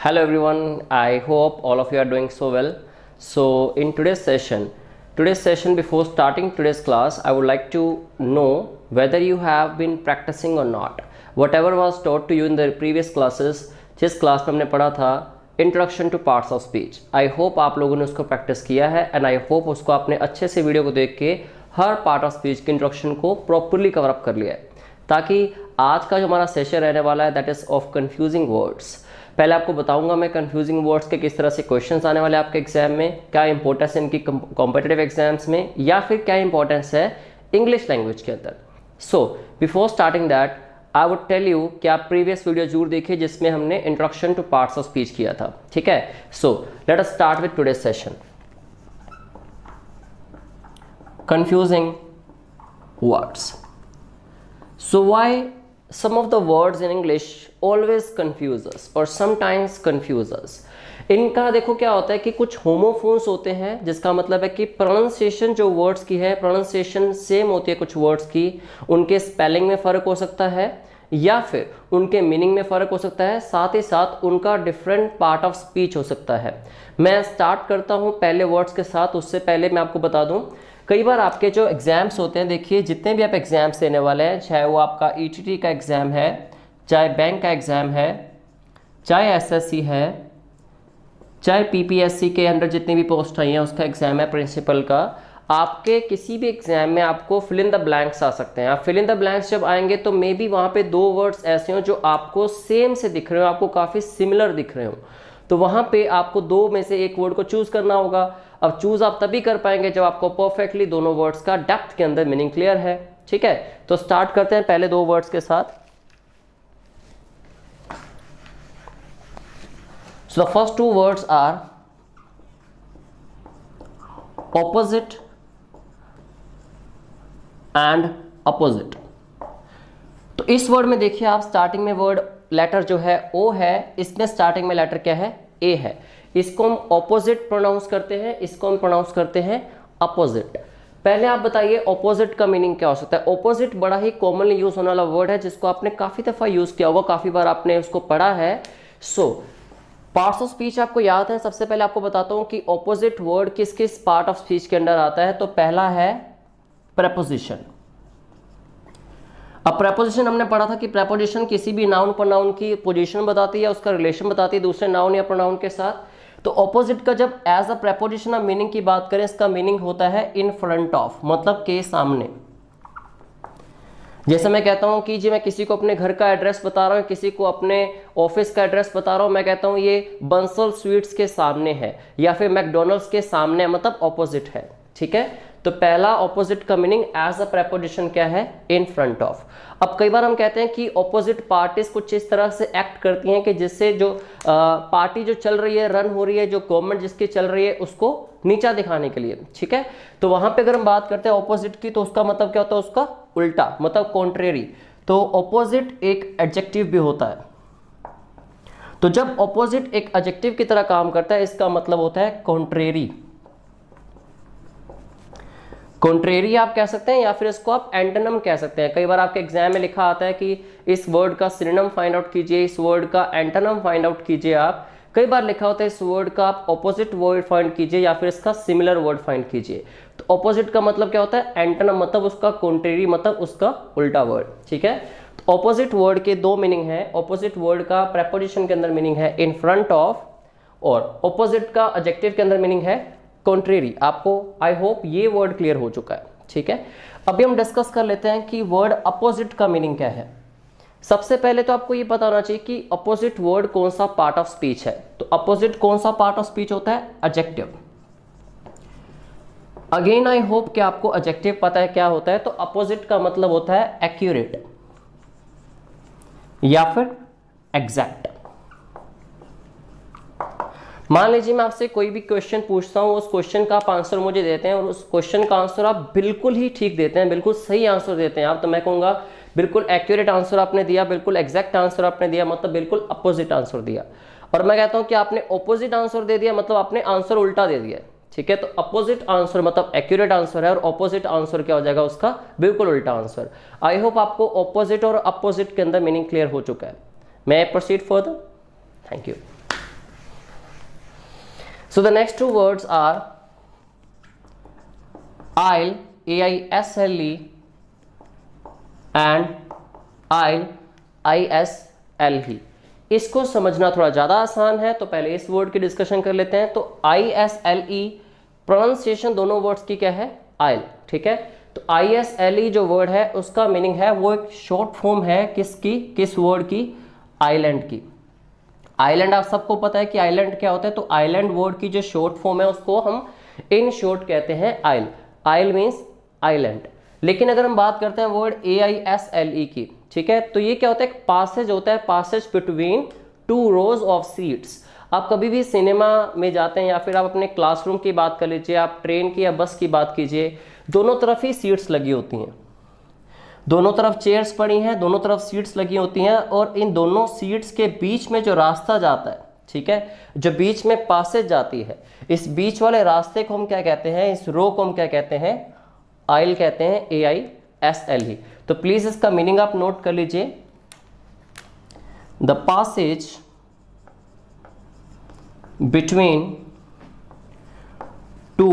Hello everyone, I hope all of you are doing so well. So in today's session before starting today's class, I would like to know whether you have been practicing or not. Whatever was taught to you in the previous classes, जिस class में हमने पढ़ा था introduction to parts of speech, I hope आप लोगों ने उसको practice किया है एंड आई होप उसको आपने अच्छे से वीडियो को देख के हर पार्ट ऑफ स्पीच के इंट्रोडक्शन को प्रॉपरली कवर अप कर लिया है, ताकि आज का जो हमारा सेशन रहने वाला है that is of confusing words. पहले आपको बताऊंगा मैं कंफ्यूजिंग वर्ड्स के किस तरह से क्वेश्चंस आने वाले आपके एग्जाम में, क्या इंपॉर्टेंस है इनकी कॉम्पिटिटिव एग्जाम्स में, या फिर क्या इंपॉर्टेंस है इंग्लिश लैंग्वेज के अंदर। So before starting that I would tell you कि आप प्रीवियस वीडियो जरूर देखिए जिसमें हमने introduction to parts of speech किया था, ठीक है। So let us start with today's session. Confusing words. So why some of the words in English always confuse us or sometimes confuse us? इनका देखो क्या होता है कि कुछ होमोफोन्स होते हैं, जिसका मतलब है कि प्रोनाउंसिएशन जो वर्ड्स की है प्रोनाउंसिएशन सेम होती है कुछ वर्ड्स की, उनके स्पेलिंग में फ़र्क हो सकता है या फिर उनके मीनिंग में फ़र्क हो सकता है, साथ ही साथ उनका डिफरेंट पार्ट ऑफ स्पीच हो सकता है। मैं स्टार्ट करता हूँ पहले वर्ड्स के साथ, उससे पहले मैं आपको बता दूँ कई बार आपके जो एग्ज़ाम्स होते हैं, देखिए जितने भी आप एग्ज़ाम्स देने वाले हैं, चाहे वो आपका ईटीटी का एग्ज़ाम है, चाहे बैंक का एग्ज़ाम है, चाहे एसएससी है, चाहे पीपीएससी के अंडर जितनी भी पोस्ट आई हैं उसका एग्ज़ाम है प्रिंसिपल का, आपके किसी भी एग्ज़ाम में आपको फिल इन द ब्लैंक्स आ सकते हैं। आप फिल इन द ब्लैंक्स जब आएंगे तो मे बी वहाँ पे दो वर्ड्स ऐसे हों जो आपको सेम से दिख रहे हो, आपको काफ़ी सिमिलर दिख रहे हो, तो वहाँ पे आपको दो में से एक वर्ड को चूज़ करना होगा। अब चूज़ आप तभी कर पाएंगे जब आपको परफेक्टली दोनों वर्ड्स का डेप्थ के अंदर मीनिंग क्लियर है, ठीक है। तो स्टार्ट करते हैं पहले दो वर्ड्स के साथ। So the first two words are opposite and apposite. तो इस वर्ड में देखिए आप स्टार्टिंग में वर्ड लेटर जो है ओ है, इसमें स्टार्टिंग में लेटर क्या है, ए है। इसको हम ऑपोजिट प्रोनाउंस करते हैं, इसको हम प्रोनाउंस करते हैं अपोजिट। पहले आप बताइए ऑपोजिट का मीनिंग क्या हो सकता है। ऑपोजिट बड़ा ही कॉमनली यूज होने वाला वर्ड है जिसको आपने काफी दफा यूज किया होगा, काफी बार आपने उसको पढ़ा है। सो पार्ट्स ऑफ स्पीच आपको याद है। सबसे पहले आपको बताता हूं कि ऑपोजिट वर्ड किस किस पार्ट ऑफ स्पीच के अंदर आता है। तो पहला है प्रेपोजिशन। अब प्रेपोजिशन हमने पढ़ा था कि प्रेपोजिशन किसी भी नाउन प्रोनाउन की पोजीशन बताती है, उसका रिलेशन बताती है दूसरे नाउन या प्रोनाउन के साथ। तो ऑपोजिट का जब एज अ प्रेपोजिशन आप मीनिंग की बात करें, इसका मीनिंग होता है इन फ्रंट ऑफ, मतलब के सामने। जैसे मैं कहता हूं कि जी मैं किसी को अपने घर का एड्रेस बता रहा हूं, किसी को अपने ऑफिस का एड्रेस बता रहा हूं, मैं कहता हूं ये बंसल स्वीट्स के सामने है या फिर मैकडोनल्ड्स के सामने, मतलब ऑपोजिट है, ठीक है। तो पहला ऑपोजिट का मीनिंग एज अ प्रेपोजिशन क्या है, इन फ्रंट ऑफ। अब कई बार हम कहते हैं कि ऑपोजिट पार्टीज कुछ इस तरह से एक्ट करती हैं कि जिससे जो पार्टी जो चल रही है, रन हो रही है, जो गवर्नमेंट जिसकी चल रही है, उसको नीचा दिखाने के लिए, ठीक है। तो वहां पे अगर हम बात करते हैं ऑपोजिट की, तो उसका मतलब क्या होता है, उसका उल्टा, मतलब कॉन्ट्रेरी। तो ऑपोजिट एक एडजेक्टिव भी होता है। तो जब ऑपोजिट एक एडजेक्टिव की तरह काम करता है, इसका मतलब होता है कॉन्ट्रेरी। कॉन्ट्रेरी आप कह सकते हैं या फिर इसको आप एंटोनिम कह सकते हैं। कई बार आपके एग्जाम में लिखा आता है कि इस वर्ड का सिनोनिम फाइंड आउट कीजिए, इस वर्ड का एंटोनिम फाइंड आउट कीजिए। आप कई बार लिखा होता है इस वर्ड का आप ऑपोजिट वर्ड फाइंड कीजिए या फिर इसका सिमिलर वर्ड फाइंड कीजिए। तो ऑपोजिट का मतलब क्या होता है, एंटोनिम, मतलब उसका कॉन्ट्रेरी, मतलब उसका उल्टा वर्ड, ठीक है। तो ऑपोजिट वर्ड के दो मीनिंग है। ऑपोजिट वर्ड का प्रेपोजिशन के अंदर मीनिंग है इन फ्रंट ऑफ, और ऑपोजिट का एडजेक्टिव के अंदर मीनिंग है कॉन्ट्रेरी। आपको आई होप ये वर्ड क्लियर हो चुका है, ठीक है। अभी हम डिस्कस कर लेते हैं कि वर्ड अपोजिट का मीनिंग क्या है। सबसे पहले तो आपको ये पता होना चाहिए कि अपोजिट वर्ड कौन सा पार्ट ऑफ स्पीच है। तो अपोजिट कौन सा पार्ट ऑफ स्पीच होता है, एडजेक्टिव। अगेन आई होप कि आपको एडजेक्टिव पता है क्या होता है। तो अपोजिट का मतलब होता है एक्यूरेट या फिर एग्जैक्ट। मान लीजिए मैं आपसे कोई भी क्वेश्चन पूछता हूं, उस क्वेश्चन का आप आंसर मुझे देते हैं और उस क्वेश्चन का आंसर आप बिल्कुल ही ठीक देते हैं, बिल्कुल सही आंसर देते हैं आप, तो मैं कहूंगा बिल्कुल एक्यूरेट आंसर आपने दिया, बिल्कुल एग्जैक्ट आंसर आपने दिया, मतलब बिल्कुल अपोजिट आंसर दिया। और मैं कहता हूं कि आपने ऑपोजिट आंसर दे दिया, मतलब आपने आंसर उल्टा दे दिया, ठीक है। तो अपोजिट आंसर मतलब एक्यूरेट आंसर है और ऑपोजिट आंसर क्या हो जाएगा, उसका बिल्कुल उल्टा आंसर। आई होप आपको ऑपोजिट और अपोजिट के अंदर मीनिंग क्लियर हो चुका है। मैं proceed further, thank you. So the next two words are aisle, AISLE, and aisle, ISLE. इसको समझना थोड़ा ज़्यादा आसान है, तो पहले इस वर्ड की डिस्कशन कर लेते हैं. तो ISLE प्रोनाउंसिएशन दोनों वर्ड्स की क्या है? आइल. ठीक है. तो ISLE जो वर्ड है उसका मीनिंग है, वो एक शॉर्ट फॉर्म है किसकी? किस वर्ड की? आइलैंड की. आइलैंड आप सबको पता है कि आइलैंड क्या होता है. तो आइलैंड वर्ड की जो शॉर्ट फॉर्म है उसको हम इन शॉर्ट कहते हैं आइल. आइल मीन्स आइलैंड. लेकिन अगर हम बात करते हैं वर्ड AISLE की, ठीक है, तो ये क्या होता है? एक पासेज होता है, passage between two rows of seats. आप कभी भी सिनेमा में जाते हैं या फिर आप अपने क्लासरूम की बात कर लीजिए, आप ट्रेन की या बस की बात कीजिए, दोनों तरफ ही सीट्स लगी होती हैं, दोनों तरफ चेयर्स पड़ी हैं, दोनों तरफ सीट्स लगी होती हैं, और इन दोनों सीट्स के बीच में जो रास्ता जाता है, ठीक है, जो बीच में पासेज जाती है, इस बीच वाले रास्ते को हम क्या कहते हैं? इस रो को हम क्या कहते हैं? आइल कहते हैं, AISLE. तो प्लीज इसका मीनिंग आप नोट कर लीजिए. The passage between two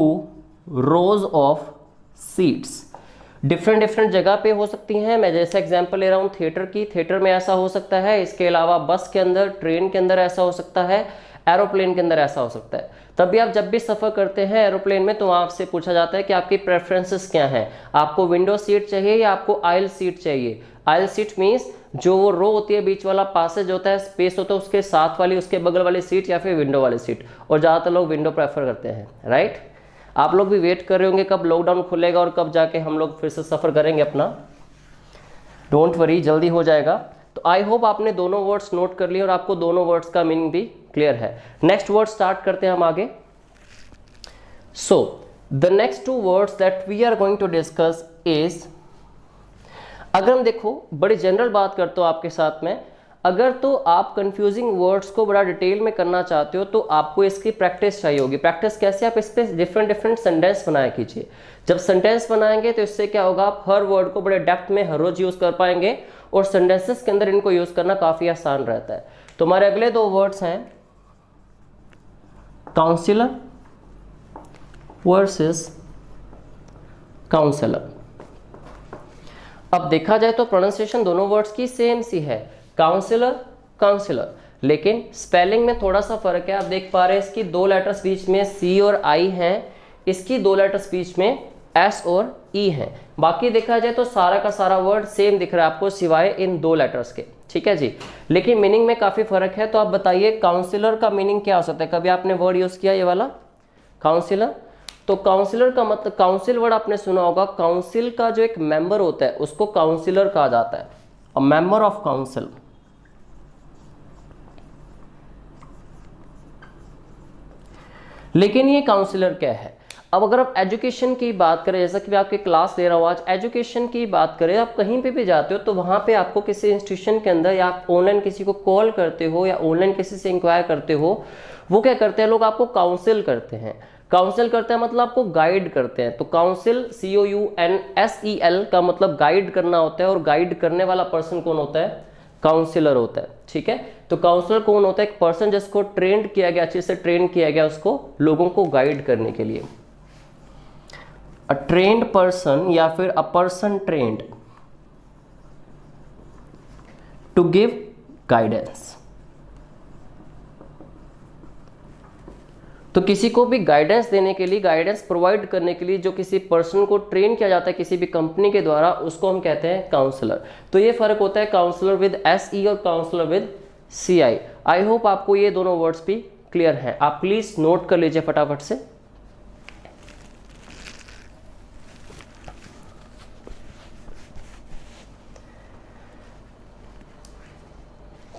rows of seats. Different जगह पे हो सकती हैं. मैं जैसे एग्जांपल ले रहा हूँ थिएटर की, थिएटर में ऐसा हो सकता है. इसके अलावा बस के अंदर, ट्रेन के अंदर ऐसा हो सकता है, एरोप्लेन के अंदर ऐसा हो सकता है. तभी आप जब भी सफ़र करते हैं एरोप्लेन में, तो आपसे पूछा जाता है कि आपकी प्रेफरेंसेस क्या हैं. आपको विंडो सीट चाहिए या आपको आइल सीट चाहिए? आइल सीट मीन्स जो वो रो होती है, बीच वाला पासेज होता है, स्पेस होता है, उसके साथ वाली, उसके बगल वाली सीट या फिर विंडो वाली सीट. और ज़्यादातर लोग विंडो प्रेफर करते हैं, राइट. आप लोग भी वेट कर रहे होंगे कब लॉकडाउन खुलेगा और कब जाके हम लोग फिर से सफ़र करेंगे अपना. डोंट वरी, जल्दी हो जाएगा. तो आई होप आपने दोनों वर्ड्स नोट कर लिए और आपको दोनों वर्ड्स का मीनिंग भी क्लियर है. नेक्स्ट वर्ड स्टार्ट करते हैं हम आगे. So the next two words that we are going to discuss is, अगर हम देखो बड़ी जनरल बात करते हो आपके साथ में, अगर तो आप कंफ्यूजिंग वर्ड्स को बड़ा डिटेल में करना चाहते हो तो आपको इसकी प्रैक्टिस चाहिए होगी. प्रैक्टिस कैसे? आप इस पर डिफरेंट सेंटेंस बनाया कीजिए. जब सेंटेंस बनाएंगे तो इससे क्या होगा? आप हर वर्ड को बड़े डेप्थ में हर रोज यूज कर पाएंगे और सेंटेंसेस के अंदर इनको यूज करना काफी आसान रहता है. तो हमारे अगले दो वर्ड्स हैं काउंसिलर वर्सेस काउंसलर. अब देखा जाए तो प्रोनाउंसिएशन दोनों वर्ड्स की सेम सी है, काउंसिलर, काउंसिलर, लेकिन स्पेलिंग में थोड़ा सा फर्क है. आप देख पा रहे हैं इसकी दो लेटर्स बीच में C और I हैं, इसकी दो लेटर्स बीच में S और E हैं. बाकी देखा जाए तो सारा का सारा वर्ड सेम दिख रहा है आपको सिवाय इन दो लेटर्स के. ठीक है जी, लेकिन मीनिंग में काफ़ी फर्क है. तो आप बताइए काउंसिलर का मीनिंग क्या हो सकता है? कभी आपने वर्ड यूज़ किया ये वाला काउंसिलर? तो काउंसिलर का मतलब, काउंसिल वर्ड आपने सुना होगा, काउंसिल का जो एक मेंबर होता है उसको काउंसिलर कहा जाता है, अ मेंबर ऑफ काउंसिल. लेकिन ये काउंसिलर क्या है? अब अगर आप एजुकेशन की बात करें, जैसा कि मैं आपकी क्लास ले रहा हूँ आज, एजुकेशन की बात करें, आप कहीं पे भी जाते हो तो वहाँ पे आपको किसी इंस्टीट्यूशन के अंदर या आप ऑनलाइन किसी को कॉल करते हो या ऑनलाइन किसी से इंक्वायर करते हो, वो क्या करते हैं लोग? आपको काउंसिल करते हैं. काउंसिल करते हैं मतलब आपको गाइड करते हैं. तो काउंसिल COUNSEL का मतलब गाइड करना होता है, और गाइड करने वाला पर्सन कौन होता है? काउंसिलर होता है. ठीक है, तो काउंसलर कौन होता है? एक पर्सन जिसको ट्रेंड किया गया, अच्छे से ट्रेन किया गया उसको लोगों को गाइड करने के लिए. अ ट्रेंड पर्सन या फिर a person trained to give guidance. तो किसी को भी गाइडेंस देने के लिए, गाइडेंस प्रोवाइड करने के लिए जो किसी पर्सन को ट्रेन किया जाता है किसी भी कंपनी के द्वारा, उसको हम कहते हैं काउंसलर. तो ये फर्क होता है काउंसलर विद SE और counsellor with CI. I hope आपको ये दोनों वर्ड्स भी क्लियर हैं. आप प्लीज नोट कर लीजिए फटाफट से.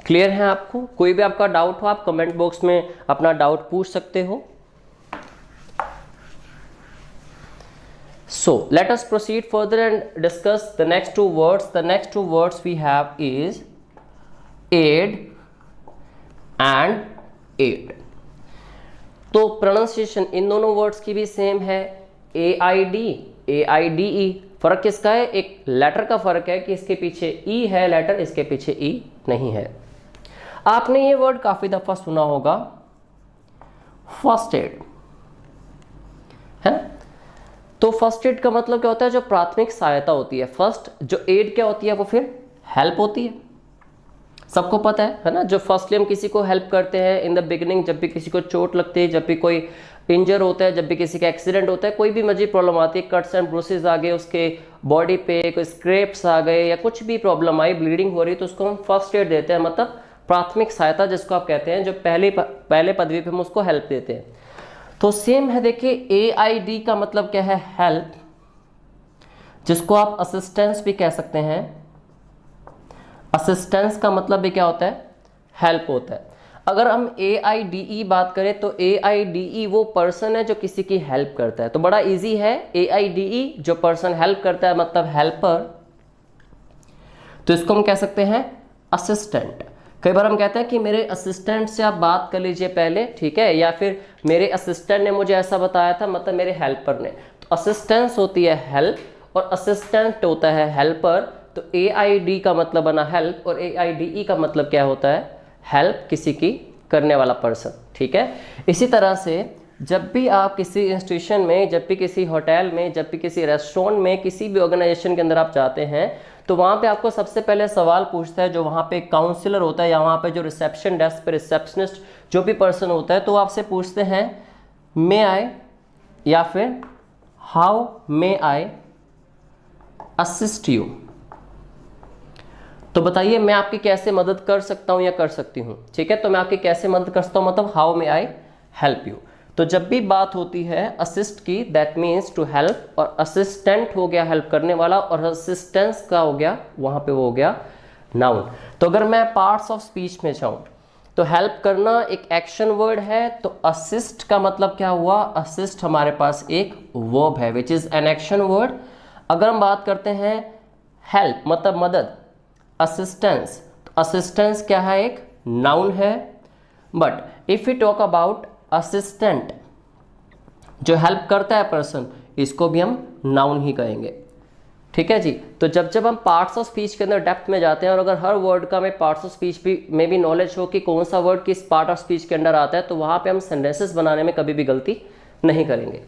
क्लियर है आपको? कोई भी आपका डाउट हो आप कमेंट बॉक्स में अपना डाउट पूछ सकते हो. So let us proceed further and discuss the next two words. The next two words we have is aid and aid. तो प्रोनाउंसिएशन इन दोनों वर्ड्स की भी सेम है, AIDE. फर्क किसका है? एक लेटर का फर्क है कि इसके पीछे E है लेटर, इसके पीछे E नहीं है. आपने ये वर्ड काफी दफा सुना होगा, फर्स्ट एड है। तो फर्स्ट एड का मतलब क्या होता है? जो प्राथमिक सहायता होती है। फर्स्ट जो एड क्या होती है? वो फिर हेल्प होती है, सबको पता है ना। जो फर्स्टली हम किसी को हेल्प करते हैं इन द बिगिनिंग, जब भी किसी को चोट लगती है, जब भी कोई इंजर होता है, जब भी किसी का एक्सीडेंट होता है, कोई भी मजीद प्रॉब्लम आती है, कट्स एंड ब्रूसेस आ गए उसके बॉडी पे, कोई स्क्रैप्स आ गए या कुछ भी प्रॉब्लम आई, ब्लीडिंग हो रही, तो उसको हम फर्स्ट एड देते हैं, मतलब प्राथमिक सहायता जिसको आप कहते हैं, जो पहले पदवी पे हम उसको हेल्प देते हैं। तो सेम है, देखिए AID का मतलब क्या है? हेल्प, जिसको आप असिस्टेंस भी कह सकते हैं। असिस्टेंस का मतलब भी क्या होता है? हेल्प होता है। अगर हम AIDE बात करें तो AIDE वो पर्सन है जो किसी की हेल्प करता है। तो बड़ा इजी है, AIDE जो पर्सन हेल्प करता है मतलब हेल्पर, तो इसको हम कह सकते हैं असिस्टेंट। कई बार हम कहते हैं कि मेरे असिस्टेंट से आप बात कर लीजिए पहले, ठीक है, या फिर मेरे असिस्टेंट ने मुझे ऐसा बताया था, मतलब मेरे हेल्पर ने। तो असिस्टेंस होती है हेल्प और असिस्टेंट होता है हेल्पर। तो AID का मतलब बना हेल्प और AIDE का मतलब क्या होता है? हेल्प, किसी की करने वाला पर्सन, ठीक है। इसी तरह से जब भी आप किसी इंस्टीट्यूशन में, जब भी किसी होटल में, जब भी किसी रेस्टोरेंट में, किसी भी ऑर्गेनाइजेशन के अंदर आप जाते हैं, तो वहाँ पे आपको सबसे पहले सवाल पूछता है, जो वहाँ पे काउंसलर होता है या वहाँ पे जो रिसेप्शन डेस्क पे रिसेप्शनिस्ट जो भी पर्सन होता है, तो आपसे पूछते हैं मे आई या फिर how may I assist you. तो बताइए मैं आपकी कैसे मदद कर सकता हूं या कर सकती हूं, ठीक है। तो मैं आपकी कैसे मदद कर सकता हूं, मतलब how may I help you. तो जब भी बात होती है असिस्ट की, दैट मीन्स टू हेल्प, और असिस्टेंट हो गया हेल्प करने वाला, और असिस्टेंस का हो गया वहां पे वो हो गया नाउन। तो अगर मैं पार्ट्स ऑफ स्पीच में जाऊं तो हेल्प करना एक एक्शन वर्ड है, तो असिस्ट का मतलब क्या हुआ? असिस्ट हमारे पास एक वर्ब है which is an action word. अगर हम बात करते हैं हेल्प मतलब मदद, असिस्टेंस, तो असिस्टेंस क्या है? एक नाउन है। But if you talk about assistant, जो हेल्प करता है पर्सन, इसको भी हम नाउन ही कहेंगे, ठीक है जी। तो जब जब हम पार्ट्स ऑफ स्पीच के अंदर डेप्थ में जाते हैं, और अगर हर वर्ड का हमें पार्ट्स ऑफ स्पीच में भी नॉलेज हो कि कौन सा वर्ड किस पार्ट ऑफ स्पीच के अंदर आता है, तो वहां पे हम सेंटेंसेस बनाने में कभी भी गलती नहीं करेंगे।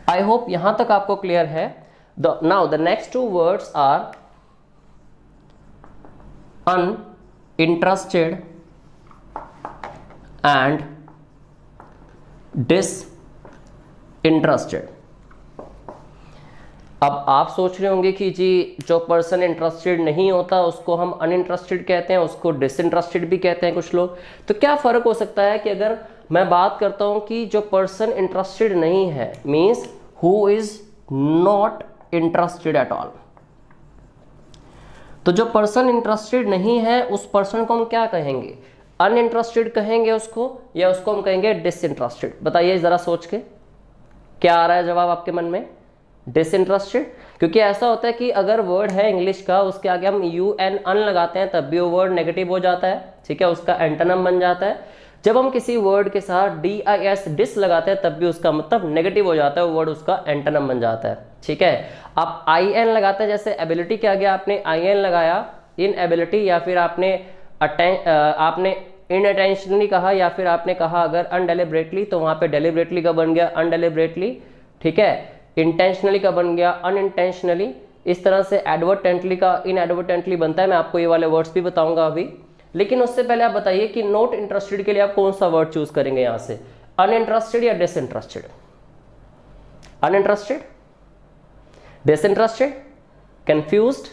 आई होप यहां तक आपको क्लियर है। Now the next two words are uninterested and disinterested। अब आप सोच रहे होंगे कि जी जो पर्सन इंटरेस्टेड नहीं होता उसको हम अनइंटरेस्टेड कहते हैं, उसको डिसइंटरेस्टेड भी कहते हैं कुछ लोग। तो क्या फ़र्क हो सकता है कि अगर मैं बात करता हूं कि जो पर्सन इंटरेस्टेड नहीं है, means who is not interested at all. तो जो पर्सन इंटरेस्टेड नहीं है उस पर्सन को हम क्या कहेंगे? अनइंटरेस्टेड कहेंगे उसको, या उसको हम कहेंगे डिसइंटरेस्टेड? बताइए जरा सोच के, क्या आ रहा है जवाब आपके मन में? डिसइंटरेस्टेड। क्योंकि ऐसा होता है कि अगर वर्ड है इंग्लिश का, उसके आगे हम UN लगाते हैं तब भी वो वर्ड नेगेटिव हो जाता है, ठीक है, उसका एंटोनिम बन जाता है। जब हम किसी वर्ड के साथ DIS लगाते हैं तब भी उसका मतलब नेगेटिव हो जाता है, वो वर्ड उसका एंटोनिम बन जाता है, ठीक है। आप IN लगाते हैं, जैसे एबिलिटी के आगे आपने IN लगाया, इनएबिलिटी, या फिर आपने इनअटेंशनली कहा, या फिर आपने कहा अगर अनडेलिबरेटली, तो वहां पे डेलिबरेटली का बन गया अनडेलिबरेटली, ठीक है। इंटेंशनली का बन गया अनइंटेंशनली। इस तरह से एडवर्टेंटली का इनएडवर्टेंटली बनता है। मैं आपको ये वाले वर्ड्स भी बताऊंगा अभी, लेकिन उससे पहले आप बताइए कि नॉट इंटरेस्टेड के लिए आप कौन सा वर्ड चूज करेंगे यहां से? अनइंटरेस्टेड या डिसइंटरेस्टेड? Uninterested, disinterested, confused?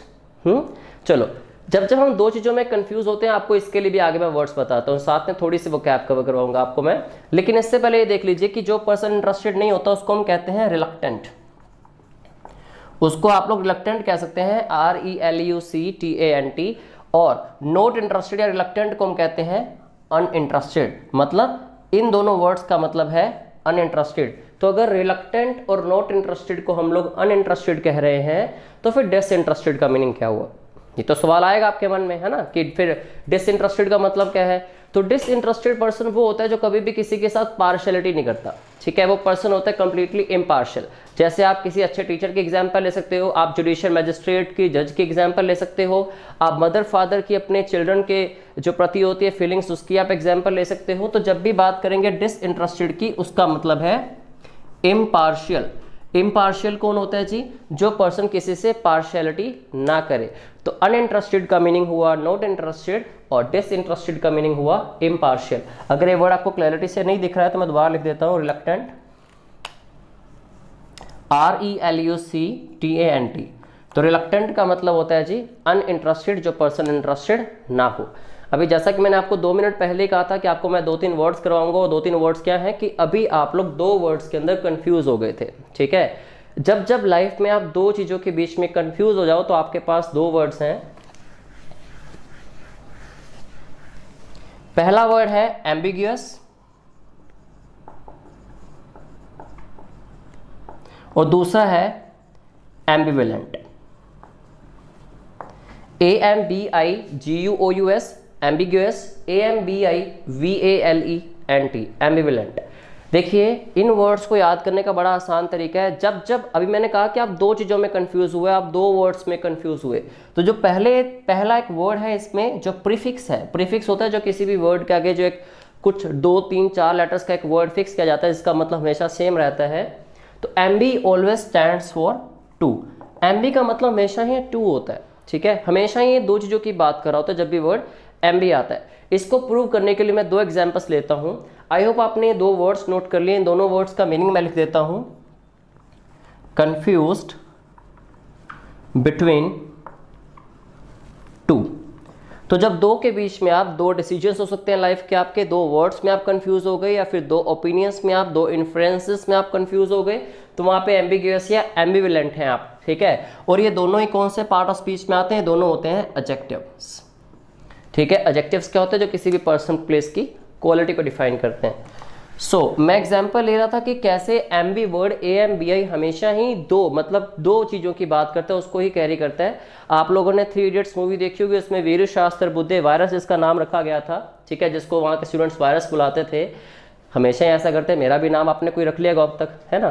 चलो, जब जब हम दो चीजों में कंफ्यूज होते हैं, आपको इसके लिए भी आगे मैं वर्ड्स बताता हूं, साथ में थोड़ी सी वो कैप कवर करवाऊंगा आपको मैं। लेकिन इससे पहले ये देख लीजिए कि जो पर्सन इंटरेस्टेड नहीं होता उसको हम कहते हैं रिलक्टेंट। उसको आप लोग रिलक्टेंट कह सकते हैं, RELUCTANT। और नॉट इंटरेस्टेड या रिलक्टेंट को हम कहते हैं अनइंटरेस्टेड। मतलब इन दोनों वर्ड्स का मतलब है अनइंटरेस्टेड। तो अगर रिलक्टेंट और नॉट इंटरेस्टेड को हम लोग अनइंटरेस्टेड कह रहे हैं, तो फिर डिसइंटरेस्टेड का मीनिंग क्या हुआ? ये तो सवाल आएगा आपके मन में, है ना, कि फिर डिसइंटरेस्टेड का मतलब क्या है? तो डिसइंटरेस्टेड पर्सन वो होता है जो कभी भी किसी के साथ पार्शियलिटी नहीं करता, ठीक है। वो पर्सन होता है कंप्लीटली इम्पार्शियल। जैसे आप किसी अच्छे टीचर की एग्जांपल ले सकते हो, आप जुडिशियल मैजिस्ट्रेट की, जज की एग्जांपल ले सकते हो, आप मदर फादर की अपने चिल्ड्रन के जो प्रति होती है फीलिंग्स, उसकी आप एग्जांपल ले सकते हो। तो जब भी बात करेंगे डिसइंटरेस्टेड की, उसका मतलब है इम्पार्शियल। इम्पार्शियल कौन होता है जी? जो पर्सन किसी से पार्शियलिटी ना करे। तो अनइंटरेस्टेड का मीनिंग हुआ नॉट इंटरेस्टेड, और डिसइंटरेस्टेड का मीनिंग हुआ इम्पार्शियल। अगर ये वर्ड आपको क्लैरिटी से नहीं दिख रहा है तो मैं दोबारा लिख देता हूं, रिलक्टेंट, RELUCTANT। तो रिलक्टेंट का मतलब होता है जी अनइंटरेस्टेड, जो पर्सन इंटरेस्टेड ना हो। अभी जैसा कि मैंने आपको 2 मिनट पहले ही कहा था कि आपको मैं 2-3 वर्ड्स करवाऊंगा, और 2-3 वर्ड्स क्या हैं कि अभी आप लोग 2 वर्ड्स के अंदर कंफ्यूज हो गए थे, ठीक है। जब जब लाइफ में आप 2 चीजों के बीच में कंफ्यूज हो जाओ तो आपके पास 2 वर्ड्स हैं। पहला वर्ड है एम्बिग्यूअस, और दूसरा है एम्बिवेलेंट। AMBIGUOUS ambiguous, AMBIVALENT एम्बिवेलेंट। देखिए इन वर्ड्स को याद करने का बड़ा आसान तरीका है। जब जब अभी मैंने कहा कि आप 2 चीजों में कंफ्यूज हुए, आप 2 वर्ड्स में कंफ्यूज हुए, तो जो पहला एक वर्ड है इसमें जो प्रीफिक्स है, प्रीफिक्स होता है जो किसी भी वर्ड के आगे जो एक कुछ 2, 3, 4 लेटर्स का एक वर्ड फिक्स किया जाता है जिसका मतलब हमेशा सेम रहता है। तो Aamby always stands for 2। Aamby का मतलब हमेशा ही 2 होता है, ठीक है। हमेशा ही 2 चीजों की बात कर रहा होता है जब भी वर्ड एम्बी आता है। इसको प्रूव करने के लिए मैं 2 एग्जांपल्स लेता हूं। आई होप आपने 2 वर्ड्स नोट कर लिए। इन दोनों वर्ड्स का मीनिंग मैं लिख देता हूं, कंफ्यूज्ड बिटवीन 2। तो जब 2 के बीच में आप 2 डिसीजंस हो सकते हैं लाइफ के आपके, 2 वर्ड्स में आप कंफ्यूज हो गए, या फिर 2 ओपिनियंस में आप, 2 इन्फ्लुएंसेस में आप कंफ्यूज हो गए, तो वहां पे एम्बिग्यूअस या एम्बिवेलेंट हैं आप, ठीक है। और ये दोनों ही कौन से पार्ट ऑफ स्पीच में आते हैं? दोनों होते हैं एडजेक्टिव्स, ठीक है। एडजेक्टिव्स क्या होते हैं? जो किसी भी पर्सन प्लेस की क्वालिटी को डिफाइन करते हैं। मैं एग्जांपल ले रहा था कि कैसे एम्बी वर्ड AMBI हमेशा ही 2 मतलब 2 चीजों की बात करता है, उसको ही कैरी करता है। आप लोगों ने 3 इडियट्स मूवी देखी होगी, उसमें वीर शास्त्र बुद्धे वायरस जिसका नाम रखा गया था, ठीक है, जिसको वहाँ के स्टूडेंट्स वायरस बुलाते थे। हमेशा ही ऐसा करते हैं, मेरा भी नाम आपने कोई रख लिया अब तक, है ना।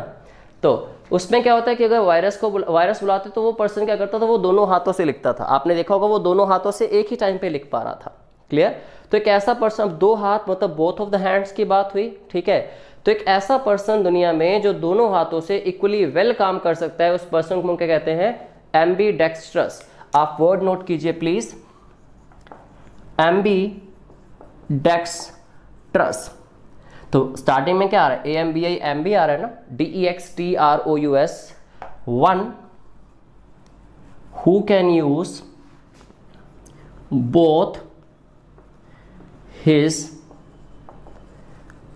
तो उसमें क्या होता है कि अगर वायरस बुलाते तो वो पर्सन क्या करता था, वो दोनों हाथों से लिखता था। आपने देखा होगा वो दोनों हाथों से एक ही टाइम पे लिख पा रहा था, क्लियर। तो एक ऐसा पर्सन, 2 हाथ मतलब बोथ ऑफ द हैंड्स की बात हुई, ठीक है। तो एक ऐसा पर्सन दुनिया में जो दोनों हाथों से इक्वली वेल काम कर सकता है, उस पर्सन को हम क्या कहते हैं? एम्बीडेक्स्ट्रस। आप वर्ड नोट कीजिए प्लीज, एम्बीडेक्स्ट्रस। तो स्टार्टिंग में क्या आ रहा है? AMBI एम्बी आ रहा है ना, DEXTROUS, 1 who can use both his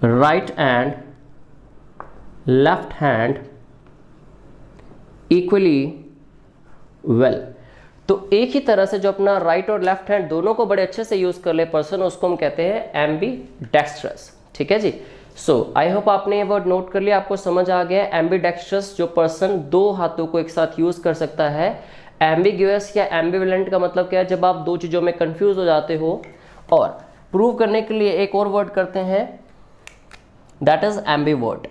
right and left hand equally well। तो एक ही तरह से जो अपना राइट और लेफ्ट हैंड दोनों को बड़े अच्छे से यूज कर ले पर्सन, उसको हम कहते हैं एम्बीडेक्स्ट्रस, ठीक है जी। आई होप आपने ये वर्ड नोट कर लिया, आपको समझ आ गया। एम्बीडेक्स्ट्रस जो पर्सन 2 हाथों को एक साथ यूज कर सकता है। एम्बिग्यूअस या एम्बिवेलेंट का मतलब क्या है? जब आप 2 चीजों में कंफ्यूज हो जाते हो। और प्रूव करने के लिए एक और वर्ड करते हैं, दैट इज एम्बिवर्ट।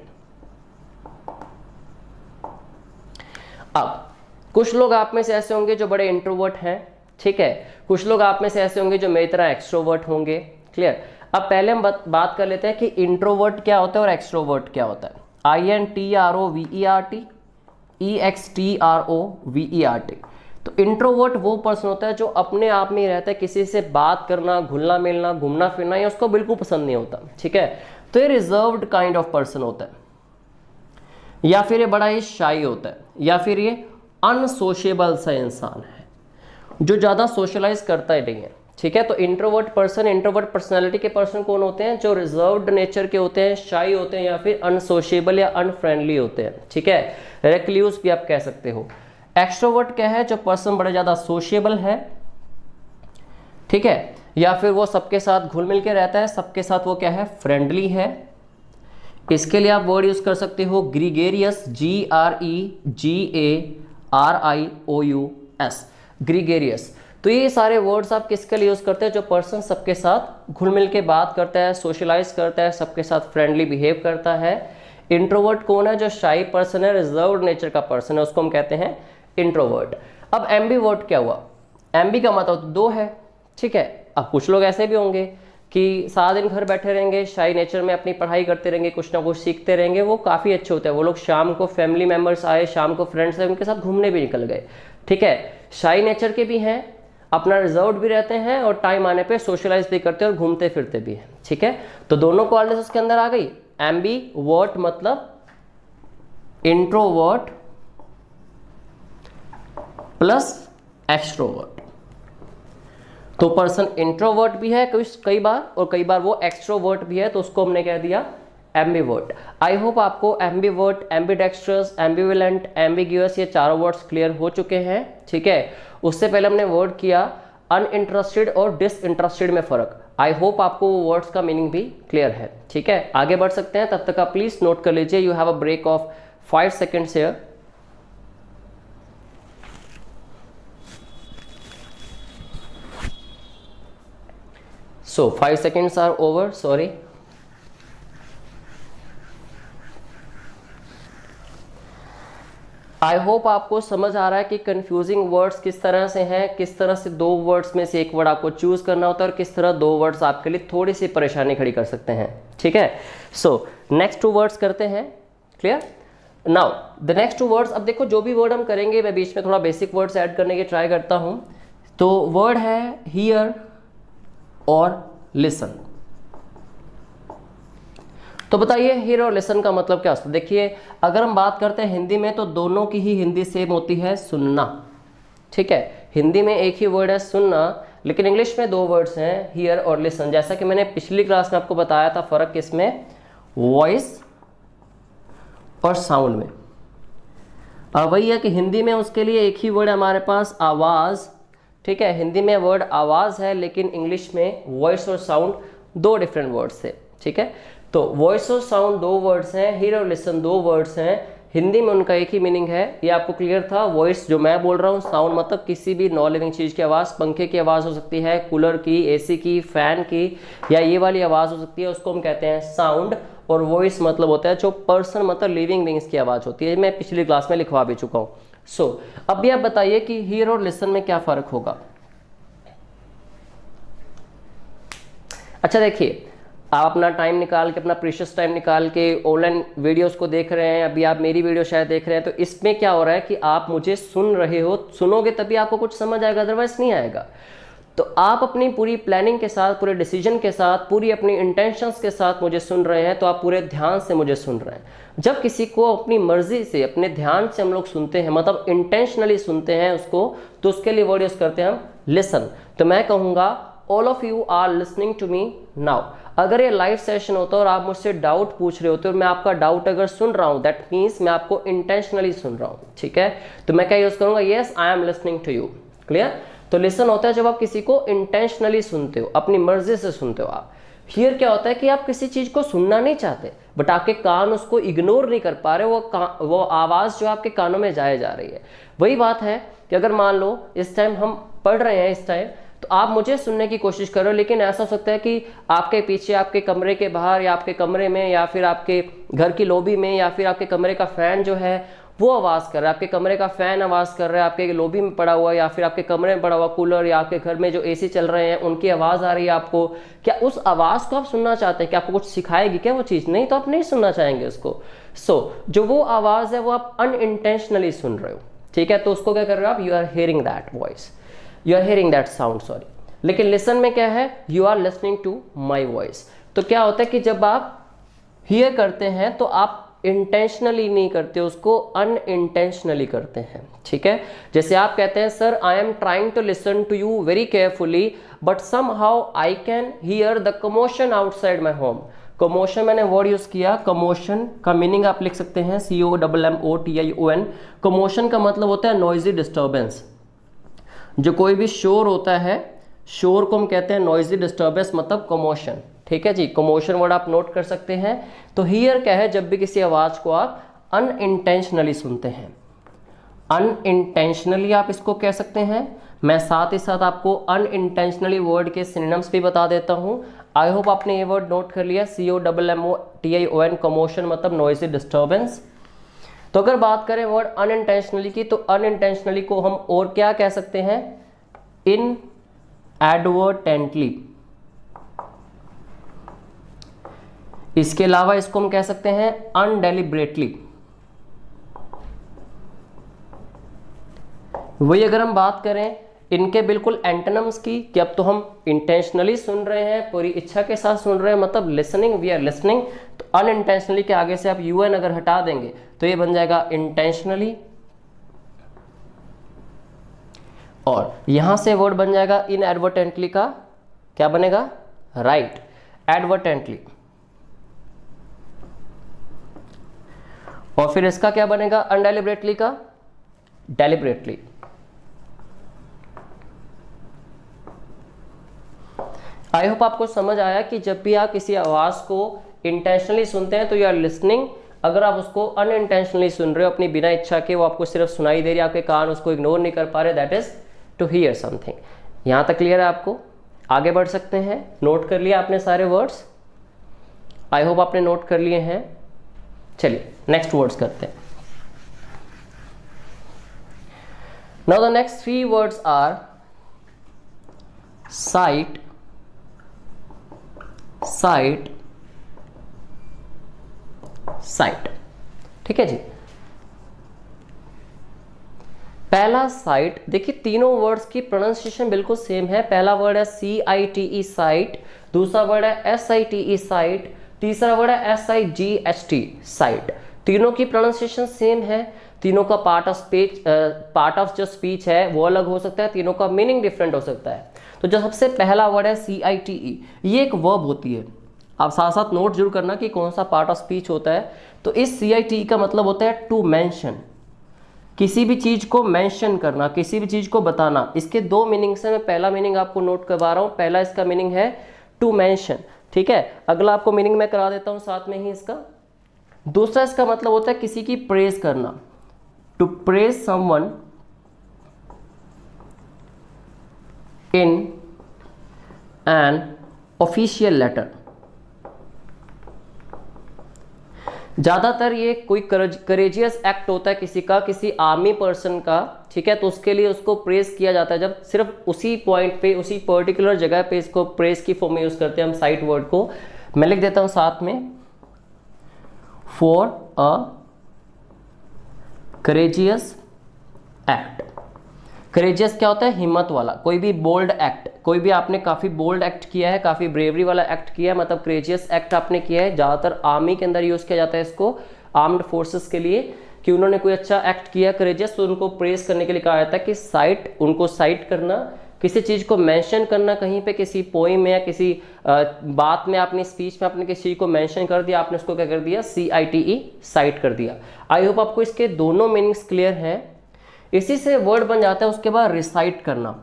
अब कुछ लोग आप में से ऐसे होंगे जो बड़े इंट्रोवर्ट हैं, ठीक है। कुछ लोग आप में से ऐसे होंगे जो मेरी तरह एक्सट्रोवर्ट होंगे, क्लियर। अब पहले हम बात कर लेते हैं कि इंट्रोवर्ट क्या होता है और एक्सट्रोवर्ट क्या होता है। INTROVERT, EXTROVERT। तो इंट्रोवर्ट वो पर्सन होता है जो अपने आप में ही रहता है, किसी से बात करना, घुलना मिलना, घूमना फिरना ये उसको बिल्कुल पसंद नहीं होता, ठीक है। तो ये रिजर्व्ड काइंड ऑफ पर्सन होता है, या फिर ये बड़ा ही शाई होता है, या फिर ये अनसोशेबल सा इंसान है जो ज्यादा सोशलाइज करता ही नहीं है, ठीक है। तो इंट्रोवर्ट पर्सन, इंट्रोवर्ट पर्सनैलिटी के पर्सन कौन होते हैं? जो रिजर्व्ड नेचर के होते हैं, शाई होते हैं, या फिर अनसोशेबल या अनफ्रेंडली होते हैं, ठीक है। रेक्ल्यूस भी आप कह सकते हो। एक्सट्रोवर्ट क्या है? जो पर्सन बड़े ज्यादा सोशेबल है, ठीक है, या फिर वो सबके साथ घुल मिल के रहता है, सबके साथ वो क्या है? फ्रेंडली है। इसके लिए आप वर्ड यूज कर सकते हो ग्रीगेरियस, GREGARIOUS, ग्रीगेरियस। तो ये सारे वर्ड्स आप किसके लिए यूज़ करते हैं? जो पर्सन सबके साथ घुल मिल के बात करता है, सोशलाइज करता है, सबके साथ फ्रेंडली बिहेव करता है। इंट्रोवर्ट कौन है? जो शाई पर्सन है, रिजर्व्ड नेचर का पर्सन है, उसको हम कहते हैं इंट्रोवर्ट। अब एम्बीवर्ट क्या हुआ? एम्बी का मतलब तो 2 है, ठीक है। अब कुछ लोग ऐसे भी होंगे कि सारा दिन घर बैठे रहेंगे, शाई नेचर में अपनी पढ़ाई करते रहेंगे, कुछ ना कुछ सीखते रहेंगे, वो काफ़ी अच्छे होते हैं। वो लोग शाम को फैमिली मेम्बर्स आए, शाम को फ्रेंड्स आए, उनके साथ घूमने भी निकल गए, ठीक है। शाई नेचर के भी हैं, अपना रिजर्व भी रहते हैं और टाइम आने पे सोशलाइज भी करते हैं और घूमते फिरते भी हैं, ठीक है। तो दोनों क्वालिटीज उसके अंदर आ गई। एम्बीवर्ट मतलब इंट्रोवर्ट प्लस एक्सट्रोवर्ट। तो पर्सन इंट्रोवर्ट भी है कई बार और कई बार वो एक्सट्रोवर्ट भी है, तो उसको हमने कह दिया एम्बीवर्ट। आई होप आपको एम्बीवर्ट, एम्बीडेक्स्ट्रस, एम्बीवेलेंट, एम्बिग्यूअस ये चारों वर्ड्स क्लियर हो चुके हैं, ठीक है। उससे पहले हमने वर्ड किया अनइंटरेस्टेड और डिसइंटरेस्टेड में फर्क। आई होप आपको वो वर्ड्स का मीनिंग भी क्लियर है, ठीक है। आगे बढ़ सकते हैं, तब तक आप प्लीज नोट कर लीजिए। You have a break of 5 seconds here. So 5 seconds are over, sorry. I hope आपको समझ आ रहा है कि कंफ्यूजिंग वर्ड्स किस तरह से हैं, किस तरह से 2 वर्ड्स में से एक वर्ड आपको चूज करना होता है और किस तरह 2 वर्ड्स आपके लिए थोड़ी सी परेशानी खड़ी कर सकते हैं, ठीक है। सो नेक्स्ट 2 वर्ड्स करते हैं, clear. Now the next 2 words, अब देखो जो भी वर्ड हम करेंगे मैं बीच में थोड़ा बेसिक वर्ड्स ऐड करने की ट्राई करता हूं। तो वर्ड है हियर और लिसन। तो बताइए हियर और लिसन का मतलब क्या होता है? देखिए अगर हम बात करते हैं हिंदी में तो दोनों की ही हिंदी सेम होती है, सुनना, ठीक है। हिंदी में एक ही वर्ड है सुनना, लेकिन इंग्लिश में 2 वर्ड्स हैं हियर और लिसन। जैसा कि मैंने पिछली क्लास में आपको बताया था, फर्क किसमें? वॉइस और साउंड में। अब वही है कि हिंदी में उसके लिए एक ही वर्ड है हमारे पास, आवाज, ठीक है। हिंदी में वर्ड आवाज है, लेकिन इंग्लिश में वॉइस और साउंड 2 डिफरेंट वर्ड्स थे, ठीक है। तो वॉइस और साउंड 2 वर्ड्स हैं, हियर और लिसन 2 वर्ड्स हैं। हिंदी में उनका एक ही मीनिंग है, ये आपको क्लियर था। वॉइस जो मैं बोल रहा हूँ, साउंड मतलब किसी भी नॉन लिविंग चीज की आवाज, पंखे की आवाज हो सकती है, कूलर की, एसी की, फैन की, या ये वाली आवाज हो सकती है, उसको हम कहते हैं साउंड। और वॉइस मतलब होता है जो पर्सन मतलब लिविंग बीइंग्स की आवाज होती है, मैं पिछली क्लास में लिखवा भी चुका हूँ। सो अब भी आप बताइए कि हियर और लिसन में क्या फर्क होगा। अच्छा देखिए, आप अपना टाइम निकाल के, अपना प्रीशियस टाइम निकाल के ऑनलाइन वीडियोस को देख रहे हैं, अभी आप मेरी वीडियो शायद देख रहे हैं, तो इसमें क्या हो रहा है कि आप मुझे सुन रहे हो, सुनोगे तभी आपको कुछ समझ आएगा, अदरवाइज नहीं आएगा। तो आप अपनी पूरी प्लानिंग के साथ, पूरे डिसीजन के साथ, पूरी अपनी इंटेंशंस के साथ मुझे सुन रहे हैं, तो आप पूरे ध्यान से मुझे सुन रहे हैं। जब किसी को अपनी मर्जी से, अपने ध्यान से हम लोग सुनते हैं, मतलब इंटेंशनली सुनते हैं उसको, तो उसके लिए वर्ड यूज करते हैं हम लिसन। तो मैं कहूँगा all of you are listening to me now. अगर ये लाइव सेशन होता है और आप मुझसे डाउट पूछ रहे होते और मैं आपका डाउट अगर सुन रहा हूँ, दैट मीन्स मैं आपको इंटेंशनली सुन रहा हूँ, ठीक है। तो मैं क्या यूज करूंगा? Yes I am listening to you, clear. तो लिसन होता है जब आप किसी को इंटेंशनली सुनते हो, अपनी मर्जी से सुनते हो आप। हियर क्या होता है कि आप किसी चीज को सुनना नहीं चाहते, बट आपके कान उसको इग्नोर नहीं कर पा रहे, वो आवाज जो आपके कानों में जाए जा रही है। वही बात है कि अगर मान लो इस टाइम हम पढ़ रहे हैं, इस टाइम तो आप मुझे सुनने की कोशिश कर रहे हो, लेकिन ऐसा हो सकता है कि आपके पीछे, आपके कमरे के बाहर, या आपके कमरे में, या फिर आपके घर की लॉबी में, या फिर आपके कमरे का फैन जो है वो आवाज़ कर रहा है, आपके कमरे का फैन आवाज़ कर रहा है, आपके लॉबी में पड़ा हुआ, या फिर आपके कमरे में पड़ा हुआ कूलर, या आपके घर में जो एसी चल रहे हैं उनकी आवाज़ आ रही है आपको। क्या उस आवाज़ को आप सुनना चाहते हैं? क्या आपको कुछ सिखाएगी क्या वो चीज़? नहीं, तो आप नहीं सुनना चाहेंगे उसको। जो वो आवाज़ है वो आप अनइंटेंशनली सुन रहे हो, ठीक है। तो उसको क्या कर रहे हो आप? You are hearing that voice, you are hearing that sound, sorry. लेकिन लिसन में क्या है? You are listening to my voice. तो क्या होता है कि जब आप हियर करते हैं तो आप इंटेंशनली नहीं करते, उसको अनइंटेंशनली करते हैं, ठीक है। जैसे आप कहते हैं sir I am trying to listen to you very carefully but somehow I can hear the commotion outside my home. Commotion मैंने वर्ड यूज किया, कमोशन का मीनिंग आप लिख सकते हैं COMMOTION। कमोशन का मतलब होता है नॉइजी डिस्टर्बेंस। जो कोई भी शोर होता है, शोर को हम कहते हैं नॉइजी डिस्टर्बेंस, मतलब कमोशन, ठीक है जी। कमोशन वर्ड आप नोट कर सकते हैं। तो हियर क्या है? जब भी किसी आवाज को आप अनइंटेंशनली सुनते हैं, अनइंटेंशनली आप इसको कह सकते हैं। मैं साथ ही साथ आपको अनइंटेंशनली वर्ड के सिनोनिम्स भी बता देता हूँ। आई होप आपने ये वर्ड नोट कर लिया, COMMOTION, कमोशन मतलब नॉइजी डिस्टर्बेंस। तो अगर बात करें वर्ड अनइंटेंशनली की, तो अनइंटेंशनली को हम और क्या कह सकते हैं, इनएडवर्टेंटली। इसके अलावा इसको हम कह सकते हैं अनडेलिबरेटली। वही अगर हम बात करें इनके बिल्कुल एंटोनिम्स की, कि अब तो हम इंटेंशनली सुन रहे हैं, पूरी इच्छा के साथ सुन रहे हैं, मतलब लिसनिंग, वी आर लिसनिंग। तो अनइंटेंशनली के आगे से आप UN अगर हटा देंगे तो ये बन जाएगा इंटेंशनली, और यहां से वर्ड बन जाएगा इनएडवर्टेंटली का क्या बनेगा, राइट, एडवर्टेंटली। और फिर इसका क्या बनेगा अनडेलिबरेटली का, डेलिबरेटली। आई होप आपको समझ आया कि जब भी आप किसी आवाज को इंटेंशनली सुनते हैं तो यू आर लिसनिंग, अगर आप उसको अनइंटेंशनली सुन रहे हो, अपनी बिना इच्छा के, वो आपको सिर्फ सुनाई दे रही है, आपके कान उसको इग्नोर नहीं कर पा रहे, that is to hear something. यहां तक क्लियर है आपको? आगे बढ़ सकते हैं। नोट कर लिया आपने सारे वर्ड्स? आई होप आपने नोट कर लिए हैं। चलिए नेक्स्ट वर्ड्स करते हैं। Now the next 3 words are site, sight, cite. ठीक है जी। पहला साइट, देखिए तीनों वर्ड्स की प्रोनाउंसिएशन बिल्कुल सेम है। पहला वर्ड है CITE साइट, दूसरा वर्ड है SITE साइट, तीसरा वर्ड है SIGHT साइट। तीनों की प्रोनाउंसिएशन सेम है। तीनों का part of speech, part of जो स्पीच है वो अलग हो सकता है, तीनों का मीनिंग डिफरेंट हो सकता है। तो जो सबसे पहला वर्ड है CITE, ये एक वर्ब होती है। आप साथ साथ नोट जरूर करना कि कौन सा पार्ट ऑफ स्पीच होता है। तो इस CITE का मतलब होता है टू मेंशन, किसी भी चीज को मेंशन करना, किसी भी चीज को बताना। इसके 2 मीनिंग्स हैं, मैं पहला मीनिंग आपको नोट करवा रहा हूं। पहला इसका मीनिंग है टू मेंशन, ठीक है। अगला आपको मीनिंग मैं करा देता हूं साथ में ही इसका। दूसरा इसका मतलब होता है किसी की प्रेज करना, to praise someone in an official letter. ज्यादातर ये कोई करेजियस एक्ट होता है किसी का, किसी आर्मी पर्सन का, ठीक है। तो उसके लिए उसको प्रेज किया जाता है, जब सिर्फ उसी पॉइंट पे, उसी पर्टिकुलर जगह पे इसको प्रेज की फॉर्म में यूज करते हैं हम साइट वर्ड को। मैं लिख देता हूं साथ में, for a courageous act. Courageous क्या होता है, हिम्मत वाला, कोई भी बोल्ड एक्ट, कोई भी आपने काफी बोल्ड एक्ट किया है, काफी ब्रेवरी वाला एक्ट किया है, मतलब करेजियस एक्ट आपने किया है। ज्यादातर आर्मी के अंदर यूज किया जाता है इसको, आर्म्ड फोर्सेस के लिए, कि उन्होंने कोई अच्छा एक्ट किया करेजियस, तो उनको प्रेज करने के लिए कहा जाता है कि साइट, उनको साइट करना, किसी चीज को मेंशन करना कहीं पे, किसी पोइम में या किसी बात में, आपने स्पीच में आपने किसी चीज को मेंशन कर दिया, आपने उसको क्या कर दिया, CITE साइट कर दिया। आई होप आपको इसके दोनों मीनिंग्स क्लियर हैं। इसी से वर्ड बन जाता है उसके बाद रिसाइट करना।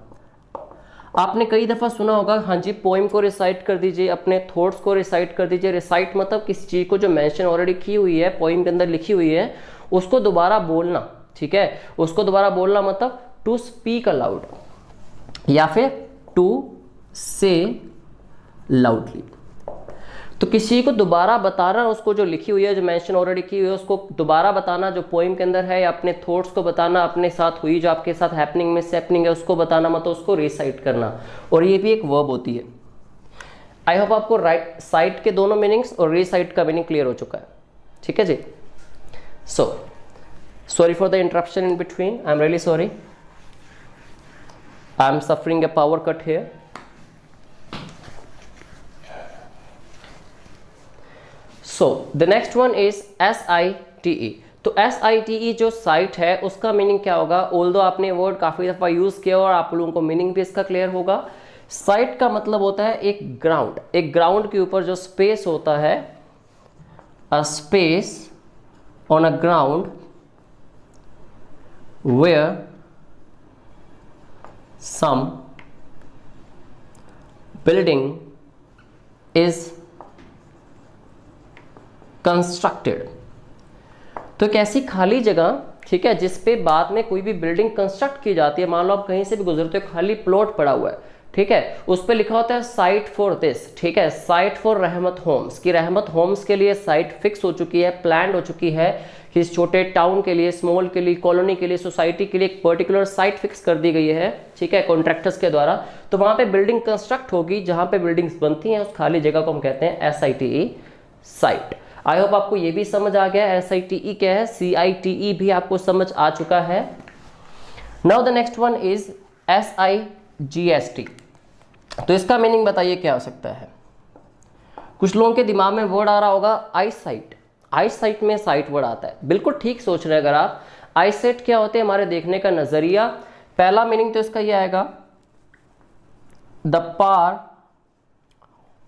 आपने कई दफा सुना होगा, हाँ जी, पोइम को रिसाइट कर दीजिए, अपने थॉट्स को रिसाइट कर दीजिए। रिसाइट मतलब किसी चीज को जो मेंशन ऑलरेडी की हुई है, पोइम के अंदर लिखी हुई है, उसको दोबारा बोलना, ठीक है। उसको दोबारा बोलना मतलब टू स्पीक अलाउड, या फिर टू से लाउडली। तो किसी को दोबारा बताना, उसको जो लिखी हुई है, जो मेंशन ऑलरेडी की हुई है, उसको दोबारा बताना, जो पोइम के अंदर है, या अपने थॉट्स को बताना, अपने साथ हुई जो आपके साथ हैपनिंग में हैपनिंग है उसको बताना, मतलब उसको रिसाइट करना। और ये भी एक वर्ब होती है। आई होप आपको राइट साइट के दोनों मीनिंग्स और रिसाइट का मीनिंग क्लियर हो चुका है, ठीक है जी। So sorry for the interruption in between, I am really sorry, I am suffering a power cut here. So the next one is SITE। तो SITE जो साइट है उसका मीनिंग क्या होगा? ऑल्दो आपने वर्ड काफी दफा यूज किया और आप लोगों को मीनिंग भी इसका क्लियर होगा। साइट का मतलब होता है एक ग्राउंड, एक ग्राउंड के ऊपर जो स्पेस होता है, a space on a ground where some building is constructed. तो एक ऐसी खाली जगह ठीक है, जिस पे बाद में कोई भी बिल्डिंग कंस्ट्रक्ट की जाती है। मान लो आप कहीं से भी गुजरते हो, खाली प्लॉट पड़ा हुआ है, ठीक है, उस पे लिखा होता है साइट फॉर दिस, ठीक है, साइट फॉर रहमत होम्स, की रहमत होम्स के लिए साइट फिक्स हो चुकी है, प्लान हो चुकी है, कि इस छोटे टाउन के लिए, स्मॉल के लिए, कॉलोनी के लिए, सोसाइटी के लिए एक पर्टिकुलर साइट फिक्स कर दी गई है, ठीक है, कॉन्ट्रैक्टर्स के द्वारा। तो वहां पे बिल्डिंग कंस्ट्रक्ट होगी, जहां पे बिल्डिंग्स बनती हैं, उस खाली जगह को हम कहते हैं SITE साइट। आई होप आपको ये भी समझ आ गया SITE क्या है, CITE भी आपको समझ आ चुका है। Now the next one is SIGST। तो इसका मीनिंग बताइए क्या हो सकता है। कुछ लोगों के दिमाग में वर्ड आ रहा होगा आई साइट। आई साइट में साइट वर्ड आता है, बिल्कुल ठीक सोच रहे हैं अगर आप। आई साइट क्या होते हैं, हमारे देखने का नजरिया। पहला मीनिंग तो इसका यह आएगा द पावर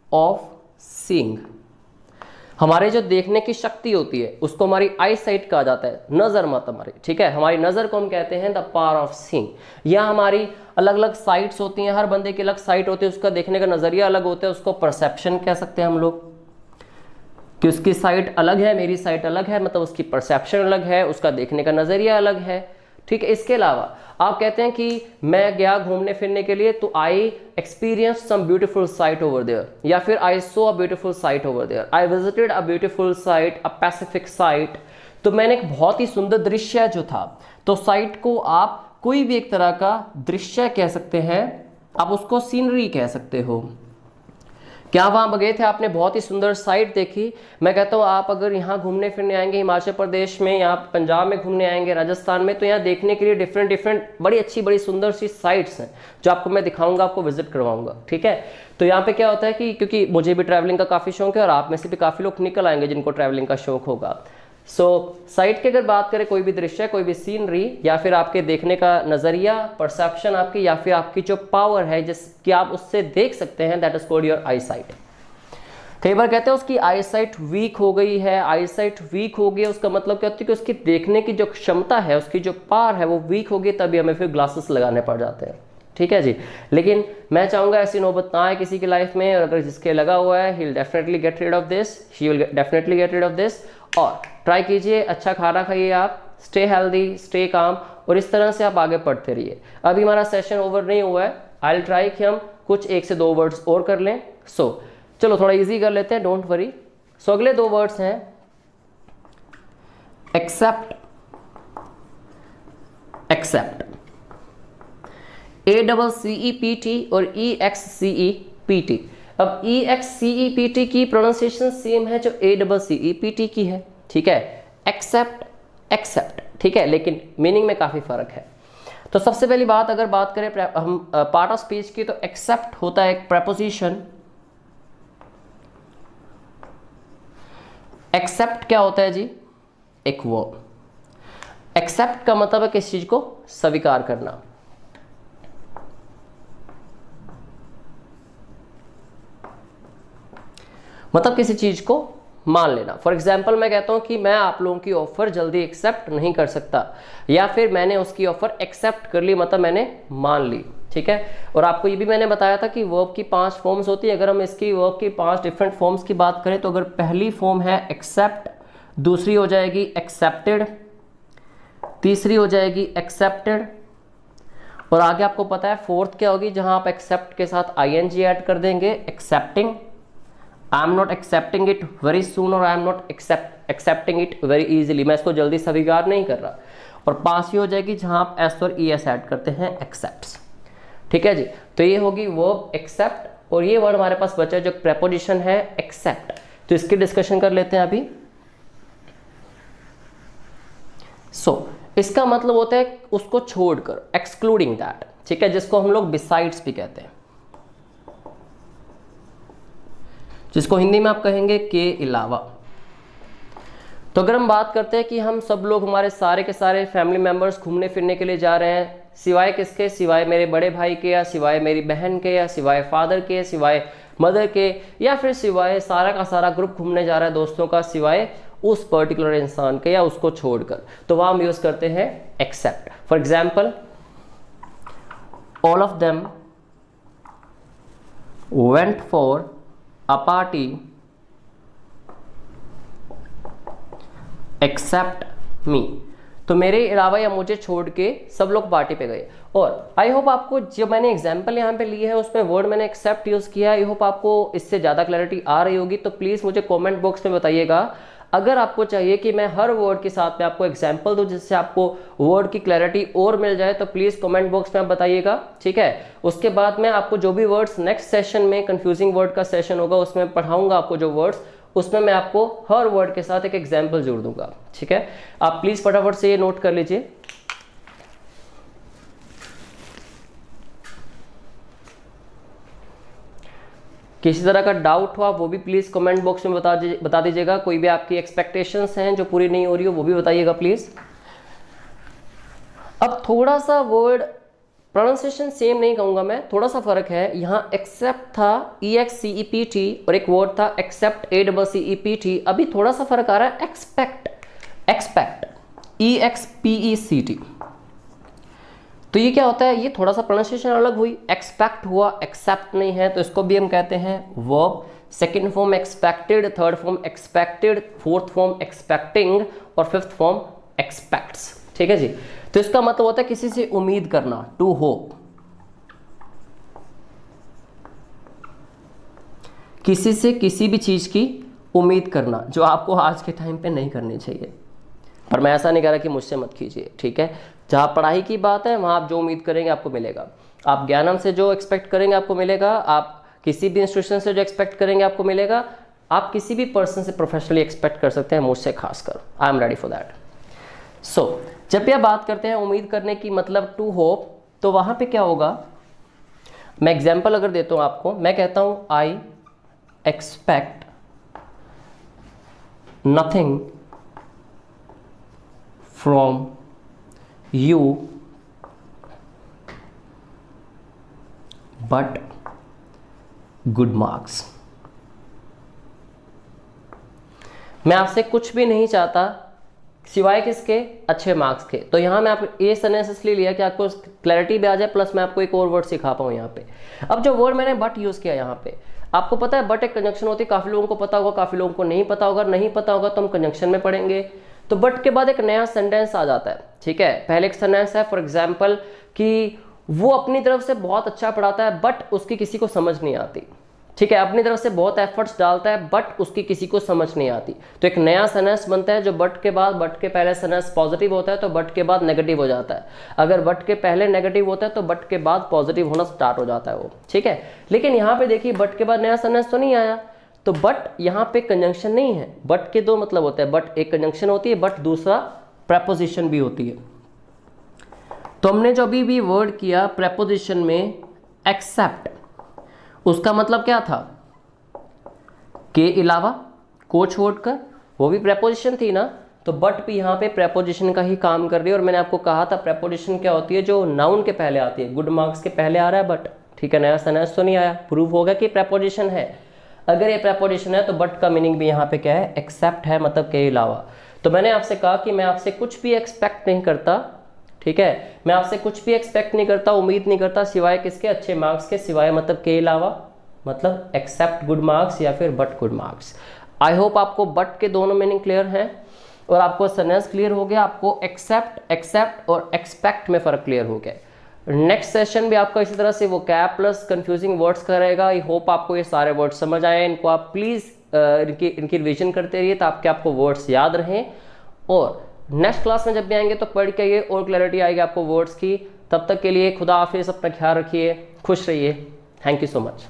ऑफ सीइंग। हमारे जो देखने की शक्ति होती है उसको हमारी आई साइट कहा जाता है, नजर मत हमारी, ठीक है, हमारी नजर को हम कहते हैं द पावर ऑफ सीइंग। या हमारी अलग अलग साइट्स होती हैं, हर बंदे की अलग साइट होती है, उसका देखने का नजरिया अलग होता है, उसको परसेप्शन कह सकते हैं हम लोग, कि उसकी साइट अलग है, मेरी साइट अलग है, मतलब उसकी परसेप्शन अलग है, उसका देखने का नजरिया अलग है, ठीक है। इसके अलावा आप कहते हैं कि मैं गया घूमने फिरने के लिए, तो I experience some beautiful sight over there, या फिर I saw a beautiful sight over there, I visited a beautiful site, a pacific site. तो मैंने एक बहुत ही सुंदर दृश्य जो था, तो साइट को आप कोई भी एक तरह का दृश्य कह सकते हैं, आप उसको सीनरी कह सकते हो। क्या वहां गए थे, आपने बहुत ही सुंदर साइट देखी। मैं कहता हूँ आप अगर यहाँ घूमने फिरने आएंगे, हिमाचल प्रदेश में, यहाँ पंजाब में घूमने आएंगे, राजस्थान में, तो यहाँ देखने के लिए डिफरेंट डिफरेंट बड़ी अच्छी बड़ी सुंदर सी साइट्स हैं, जो आपको मैं दिखाऊंगा, आपको विजिट करवाऊंगा, ठीक है। तो यहाँ पे क्या होता है कि क्योंकि मुझे भी ट्रैवलिंग का काफ़ी शौक है, और आप में से भी काफ़ी लोग निकल आएंगे जिनको ट्रैवलिंग का शौक होगा। सो साइट की अगर बात करें, कोई भी दृश्य, कोई भी सीनरी, या फिर आपके देखने का नजरिया, परसेप्शन आपकी, या फिर आपकी जो पावर है जिसकी आप उससे देख सकते हैं, that is called your I site. कई बार कहते हैं उसकी आई साइट वीक हो गई है, आई साइट वीक हो गई है, उसका मतलब क्या होता है कि उसकी देखने की जो क्षमता है, उसकी जो पावर है वो वीक हो गई, तभी हमें फिर ग्लासेस लगाने पड़ जाते हैं, ठीक है जी। लेकिन मैं चाहूंगा ऐसी नौबत ना आए किसी की लाइफ में, और अगर जिसके लगा हुआ है, he will definitely get rid of this, she will definitely get rid of this. और ट्राई कीजिए, अच्छा खाना खाइए आप, स्टे हेल्दी, स्टे काम, और इस तरह से आप आगे पढ़ते रहिए। अभी हमारा सेशन ओवर नहीं हुआ है, आई विल ट्राई कि हम कुछ 1 से 2 वर्ड्स और कर लें। सो चलो थोड़ा इजी कर लेते हैं, डोंट वरी। सो अगले 2 वर्ड्स हैं एक्सेप्ट, एक्सेप्ट, ACCEPT और EXCEPT। अब EXCEPT की प्रोनाउंसिएशन सेम है जो ACCEPT की है, ठीक है, एक्सेप्ट, एक्सेप्ट, ठीक है, लेकिन मीनिंग में काफी फर्क है। तो सबसे पहली बात अगर बात करें हम पार्ट ऑफ स्पीच की, तो एक्सेप्ट होता है एक प्रेपोजिशन। एक्सेप्ट क्या होता है जी, एक वर्ब। एक्सेप्ट का मतलब है किस चीज को स्वीकार करना। मतलब किसी चीज को मान लेना। फॉर एग्जाम्पल मैं कहता हूं कि मैं आप लोगों की ऑफर जल्दी एक्सेप्ट नहीं कर सकता, या फिर मैंने उसकी ऑफर एक्सेप्ट कर ली, मतलब मैंने मान ली, ठीक है। और आपको ये भी मैंने बताया था कि वर्ब की 5 फॉर्म्स होती है। अगर हम इसकी वर्ब की 5 डिफरेंट फॉर्म्स की बात करें, तो अगर पहली फॉर्म है एक्सेप्ट, दूसरी हो जाएगी एक्सेप्टेड, तीसरी हो जाएगी एक्सेप्टेड, और आगे आपको पता है फोर्थ क्या होगी, जहां आप एक्सेप्ट के साथ ING ऐड कर देंगे, accepting. I am not accepting it very soon, और I am not accepting it very easily, मैं इसको जल्दी स्वीकार नहीं कर रहा। और पांचवी हो जाएगी जहां आप S और ES ऐड करते हैं, एक्सेप्ट्स, ठीक है जी। तो ये होगी वर्ब एक्सेप्ट, और ये वर्ड हमारे पास बचा जो प्रेपोजिशन है एक्सेप्ट। तो इसकी डिस्कशन कर लेते हैं अभी। सो इसका मतलब होता है उसको छोड़कर, एक्सक्लूडिंग दैट, ठीक है, जिसको हम लोग बिसाइड्स भी कहते हैं, जिसको हिंदी में आप कहेंगे के अलावा। तो अगर हम बात करते हैं कि हम सब लोग, हमारे सारे के सारे फैमिली मेंबर्स घूमने फिरने के लिए जा रहे हैं, सिवाय किसके, सिवाय मेरे बड़े भाई के, या सिवाय मेरी बहन के, या सिवाय फादर के, सिवाय मदर के, या फिर सिवाय सारा का सारा ग्रुप घूमने जा रहा है दोस्तों का, सिवाय उस पर्टिकुलर इंसान के या उसको छोड़कर, तो वहां हम यूज करते हैं except. For example, all of them went for a party except me. तो मेरे अलावा या मुझे छोड़ के सब लोग पार्टी पे गए। और आई होप आपको जो मैंने एग्जाम्पल यहाँ पे ली है उसमें वर्ड मैंने एक्सेप्ट यूज़ किया है, आई होप आपको इससे ज़्यादा क्लैरिटी आ रही होगी। तो प्लीज़ मुझे कॉमेंट बॉक्स में बताइएगा अगर आपको चाहिए कि मैं हर वर्ड के साथ में आपको एग्जाम्पल दूं जिससे आपको वर्ड की क्लैरिटी और मिल जाए, तो प्लीज़ कमेंट बॉक्स में आप बताइएगा, ठीक है। उसके बाद में आपको जो भी वर्ड्स नेक्स्ट सेशन में कंफ्यूजिंग वर्ड का सेशन होगा उसमें पढ़ाऊंगा आपको जो वर्ड्स, उसमें मैं आपको हर वर्ड के साथ एक एग्जाम्पल जोड़ दूंगा, ठीक है। आप प्लीज़ फटाफट से ये नोट कर लीजिए। किसी तरह का डाउट हो आप वो भी प्लीज़ कमेंट बॉक्स में बता दीजिएगा। कोई भी आपकी एक्सपेक्टेशंस हैं जो पूरी नहीं हो रही हो वो भी बताइएगा प्लीज़। अब थोड़ा सा वर्ड प्रोनाउंसिएशन सेम नहीं कहूँगा मैं, थोड़ा सा फर्क है। यहाँ एक्सेप्ट था EXCEPT और एक वर्ड था एक्सेप्ट ACCEPT, अभी थोड़ा सा फर्क आ रहा है एक्सपेक्ट EXPECT। तो ये क्या होता है, ये थोड़ा सा प्रोनाउंसिएशन अलग हुई, एक्सपेक्ट हुआ एक्सेप्ट नहीं है, तो इसको भी हम कहते हैं verb. Second form expected, third form expected, fourth form expecting और फिफ्थ फॉर्म एक्सपेक्ट्स, ठीक है जी। तो इसका मतलब होता है किसी से उम्मीद करना, टू होप, किसी से किसी भी चीज की उम्मीद करना जो आपको आज के टाइम पे नहीं करनी चाहिए। पर मैं ऐसा नहीं कह रहा कि मुझसे मत कीजिए, ठीक है। जहाँ पढ़ाई की बात है वहाँ आप जो उम्मीद करेंगे आपको मिलेगा। आप ज्ञानम से जो एक्सपेक्ट करेंगे आपको मिलेगा, आप किसी भी इंस्टीट्यूशन से जो एक्सपेक्ट करेंगे आपको मिलेगा, आप किसी भी पर्सन से प्रोफेशनली एक्सपेक्ट कर सकते हैं, मुझसे खासकर। I am ready for that. So जब भी आप बात करते हैं उम्मीद करने की, मतलब टू होप, तो वहाँ पे क्या होगा, मैं एग्जाम्पल अगर देता हूँ आपको, मैं कहता हूँ I expect nothing from you but good marks। मैं आपसे कुछ भी नहीं चाहता सिवाय किसके, अच्छे मार्क्स के। तो यहाँ मैं आप ये सेंटेंस इसलिए लिया कि आपको क्लैरिटी भी आ जाए, प्लस मैं आपको एक और वर्ड सिखा पाऊँ यहाँ पे। अब जो वर्ड मैंने बट यूज़ किया यहाँ पे, आपको पता है बट एक कंजंक्शन होती है, काफ़ी लोगों को पता होगा, काफ़ी लोगों को नहीं पता होगा। नहीं पता होगा तो हम कंजंक्शन में पढ़ेंगे। तो बट के बाद एक नया सेंटेंस आ जाता है, ठीक है। पहले एक सेंटेंस है फॉर एग्जाम्पल कि वो अपनी तरफ से बहुत अच्छा पढ़ाता है बट उसकी किसी को समझ नहीं आती, ठीक है। अपनी तरफ से बहुत एफर्ट्स डालता है बट उसकी किसी को समझ नहीं आती। तो एक नया सेंटेंस बनता है जो बट के बाद, बट के पहले सेंटेंस पॉजिटिव होता है तो बट के बाद नेगेटिव हो जाता है। अगर बट के पहले नेगेटिव होता है तो बट के बाद पॉजिटिव होना स्टार्ट हो जाता है वो, ठीक है। लेकिन यहाँ पे देखिए बट के बाद नया सेंटेंस तो नहीं आया, तो बट यहाँ पे कंजंक्शन नहीं है। बट के दो मतलब होते हैं, बट एक कंजंक्शन होती है, बट दूसरा प्रेपोजिशन भी होती है। तो हमने जो अभी भी वर्ड किया प्रेपोजिशन में एक्सेप्ट, उसका मतलब क्या था, के अलावा, को छोड़कर, वो भी प्रेपोजिशन थी ना। तो बट भी यहाँ पे प्रेपोजिशन का ही काम कर रही है। और मैंने आपको कहा था प्रेपोजिशन क्या होती है, जो नाउन के पहले आती है। गुड मार्क्स के पहले आ रहा है बट, ठीक है। नया सेंटेंस तो नहीं आया, प्रूव होगा कि प्रेपोजिशन है। अगर ये प्रेपोजिशन है तो बट का मीनिंग भी यहाँ पे क्या है, एक्सेप्ट है, मतलब के अलावा। तो मैंने आपसे कहा कि मैं आपसे कुछ भी एक्सपेक्ट नहीं करता, ठीक है। मैं आपसे कुछ भी एक्सपेक्ट नहीं करता, उम्मीद नहीं करता, सिवाय किसके, अच्छे मार्क्स के। सिवाय मतलब के अलावा, मतलब एक्सेप्ट गुड मार्क्स या फिर but good marks. I hope आपको बट के दोनों मीनिंग क्लियर हैं और आपको सेंटेंस क्लियर हो गया। आपको एक्सेप्ट और एक्सपेक्ट में फ़र्क क्लियर हो गया। नेक्स्ट सेशन भी आपका इसी तरह से वो कैप प्लस कंफ्यूजिंग वर्ड्स का रहेगा। आई होप आपको ये सारे वर्ड्स समझ आए। इनको आप प्लीज़ इनकी रिविजन करते रहिए ताकि आपको वर्ड्स याद रहें। और नेक्स्ट क्लास में जब भी आएंगे तो पढ़ के ये और क्लैरिटी आएगी आपको वर्ड्स की। तब तक के लिए खुदा हाफिज़, अपना ख्याल रखिए, खुश रहिए। Thank you so much.